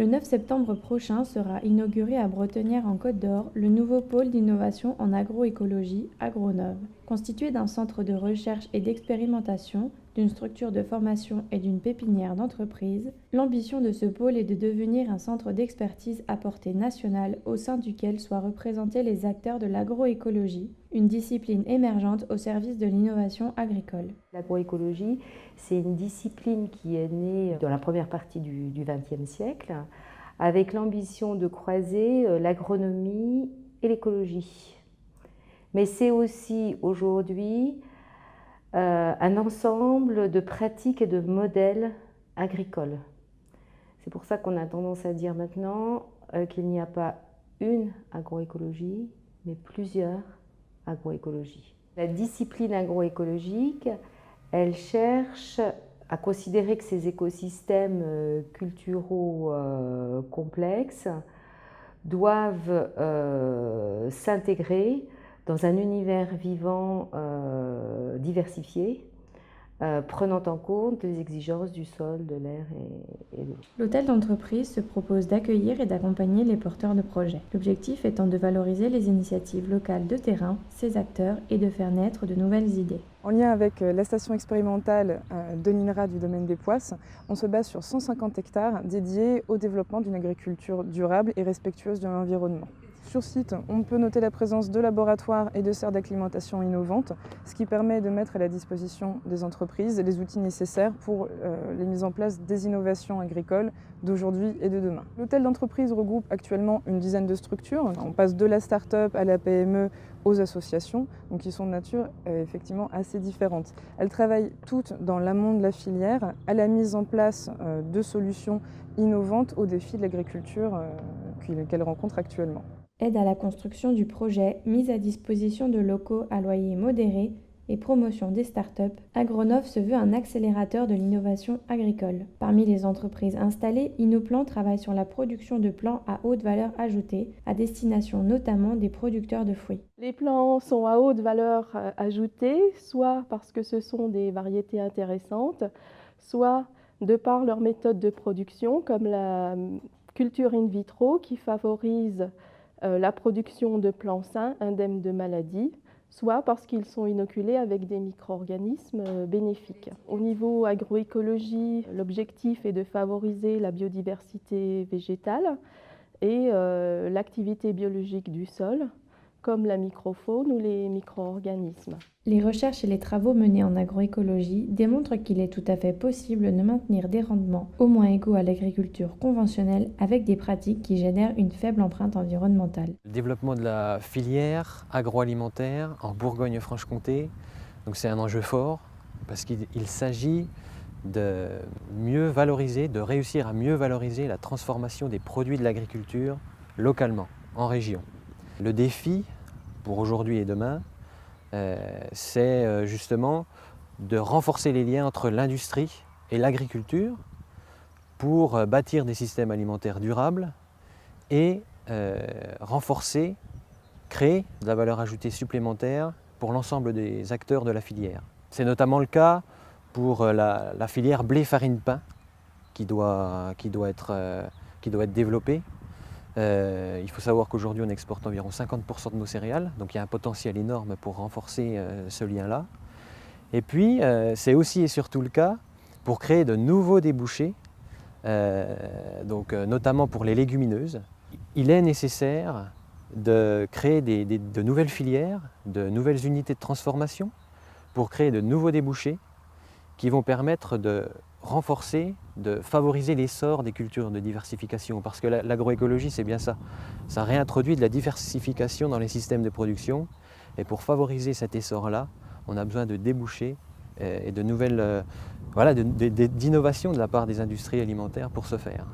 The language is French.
Le 9 septembre prochain sera inauguré à Bretonnière en Côte d'Or le nouveau pôle d'innovation en agroécologie, Agronov. Constitué d'un centre de recherche et d'expérimentation, d'une structure de formation et d'une pépinière d'entreprise, l'ambition de ce pôle est de devenir un centre d'expertise à portée nationale au sein duquel soient représentés les acteurs de l'agroécologie, une discipline émergente au service de l'innovation agricole. L'agroécologie, c'est une discipline qui est née dans la première partie du XXe siècle, avec l'ambition de croiser l'agronomie et l'écologie. Mais c'est aussi aujourd'hui un ensemble de pratiques et de modèles agricoles. C'est pour ça qu'on a tendance à dire maintenant qu'il n'y a pas une agroécologie, mais plusieurs agroécologies. La discipline agroécologique, elle cherche à considérer que ces écosystèmes culturaux complexes doivent s'intégrer dans un univers vivant diversifié, prenant en compte les exigences du sol, de l'air et de l'eau. L'hôtel d'entreprise se propose d'accueillir et d'accompagner les porteurs de projets. L'objectif étant de valoriser les initiatives locales de terrain, ses acteurs et de faire naître de nouvelles idées. En lien avec la station expérimentale de l'INRA du domaine des Poisses, on se base sur 150 hectares dédiés au développement d'une agriculture durable et respectueuse de l'environnement. Sur site, on peut noter la présence de laboratoires et de serres d'acclimatation innovantes, ce qui permet de mettre à la disposition des entreprises les outils nécessaires pour les mises en place des innovations agricoles d'aujourd'hui et de demain. L'hôtel d'entreprise regroupe actuellement une dizaine de structures. On passe de la start-up à la PME aux associations, donc qui sont de nature effectivement assez différentes. Elles travaillent toutes dans l'amont de la filière à la mise en place de solutions innovantes aux défis de l'agriculture qu'elles rencontrent actuellement. Aide à la construction du projet, mise à disposition de locaux à loyer modéré et promotion des startups, Agronov se veut un accélérateur de l'innovation agricole. Parmi les entreprises installées, Innoplan travaille sur la production de plants à haute valeur ajoutée, à destination notamment des producteurs de fruits. Les plants sont à haute valeur ajoutée, soit parce que ce sont des variétés intéressantes, soit de par leur méthode de production, comme la culture in vitro qui favorise la production de plants sains, indemnes de maladies, soit parce qu'ils sont inoculés avec des micro-organismes bénéfiques. Au niveau agroécologie, l'objectif est de favoriser la biodiversité végétale et l'activité biologique du sol, comme la microfaune ou les micro-organismes. Les recherches et les travaux menés en agroécologie démontrent qu'il est tout à fait possible de maintenir des rendements au moins égaux à l'agriculture conventionnelle avec des pratiques qui génèrent une faible empreinte environnementale. Le développement de la filière agroalimentaire en Bourgogne-Franche-Comté, donc c'est un enjeu fort parce qu'il s'agit de mieux valoriser, de réussir à mieux valoriser la transformation des produits de l'agriculture localement, en région. Le défi pour aujourd'hui et demain, c'est justement de renforcer les liens entre l'industrie et l'agriculture pour bâtir des systèmes alimentaires durables et renforcer, créer de la valeur ajoutée supplémentaire pour l'ensemble des acteurs de la filière. C'est notamment le cas pour la filière blé-farine-pain qui doit être développée. Il faut savoir qu'aujourd'hui on exporte environ 50% de nos céréales, donc il y a un potentiel énorme pour renforcer ce lien-là. Et puis c'est aussi et surtout le cas pour créer de nouveaux débouchés, notamment pour les légumineuses. Il est nécessaire de créer de nouvelles filières, de nouvelles unités de transformation pour créer de nouveaux débouchés qui vont permettre de renforcer, de favoriser l'essor des cultures de diversification. Parce que l'agroécologie, c'est bien ça. Ça réintroduit de la diversification dans les systèmes de production. Et pour favoriser cet essor-là, on a besoin de débouchés et de nouvelles, d'innovations de la part des industries alimentaires pour ce faire.